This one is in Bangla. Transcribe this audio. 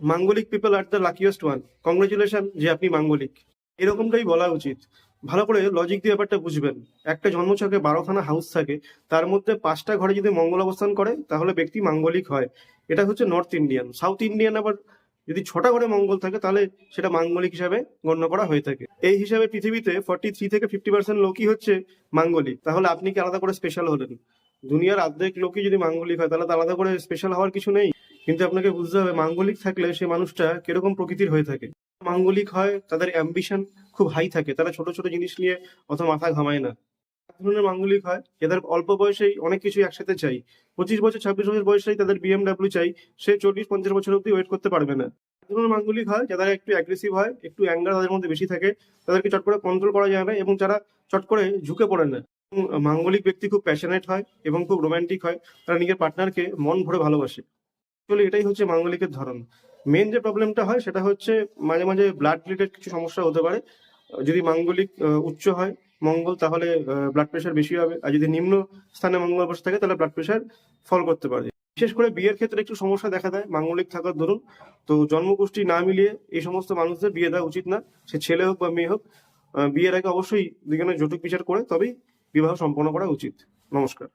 মাঙ্গলিক people are the luckiest one, congratulation যে আপনি মাঙ্গলিক, এরকমটাই বলা উচিত। ভালো করে লজিক দিয়ে ব্যাপারটা বুঝবেন। একটা জন্মছকে 12খানা হাউস থাকে, তার মধ্যে 5টা ঘরে যদি মঙ্গল অবস্থান করে তাহলে ব্যক্তি মাঙ্গলিক হয়। এটা হচ্ছে নর্থ ইন্ডিয়ান। সাউথ ইন্ডিয়ান আবার যদি 6টা ঘরে মঙ্গল থাকে তাহলে সেটা মাঙ্গলিক হিসাবে গণ্য করা হয়ে থাকে। এই হিসাবে পৃথিবীতে 43 থেকে 50% লোকই হচ্ছে মাঙ্গলিক। তাহলে আপনি কি আলাদা করে স্পেশাল হলেন? দুনিয়ার অর্ধেক লোকই যদি মাঙ্গলিক হয় তাহলে তো আলাদা করে স্পেশাল হওয়ার কিছু নেই। কিন্তু আপনাকে বুঝতে হবে মাঙ্গলিক থাকলে সে মানুষটা কিরকম প্রকৃতির হয়ে থাকে। মাঙ্গলিক হয় তাদের অ্যাম্বিশন খুব হাই থাকে, তারা ছোট ছোট জিনিস নিয়ে অত মাথা ঘামায় না। এক ধরনের মাঙ্গলিক হয় এদের অল্প বয়সেই অনেক কিছু একসাথে চাই। 25 বছর 26 বছর বয়সেই তাদের BMW চাই, সে 40-50 বছর অব্দি ওয়েট করতে পারবে না। এক ধরনের মাঙ্গলিক হয় যারা একটু অ্যাগ্রেসিভ হয়, একটু অ্যাঙ্গার তাদের মধ্যে বেশি থাকে, তাদেরকে চট করে কন্ট্রোল করা যায় না এবং যারা চট করে ঝুঁকে পড়ে না। মাঙ্গলিক ব্যক্তি খুব প্যাশনেট হয় এবং খুব রোমান্টিক হয়, তারা নিজের পার্টনারকে মন ভরে ভালোবাসে। আসলে এটাই হচ্ছে মাঙ্গলিকের ধরন। মেন যে প্রবলেমটা হয় সেটা হচ্ছে মাঝে মাঝে ব্লাড রিলেটেড কিছু সমস্যা হতে পারে। যদি মাঙ্গলিক উচ্চ হয় মঙ্গল, তাহলে ব্লাড প্রেশার বেশি হবে, আর যদি নিম্ন স্থানে মঙ্গল বসে থাকে তাহলে ব্লাড প্রেশার ফল করতে পারে। বিশেষ করে বিয়ের ক্ষেত্রে একটু সমস্যা দেখা দেয় মাঙ্গলিক থাকার দরুন। তো জন্মগোষ্ঠী না মিলিয়ে এই সমস্ত মানুষদের বিয়ে দেওয়া উচিত না, সে ছেলে হোক বা মেয়ে হোক। বিয়ের আগে অবশ্যই দুজনের জটুক বিচার করে তবেই বিবাহ সম্পন্ন করা উচিত। নমস্কার।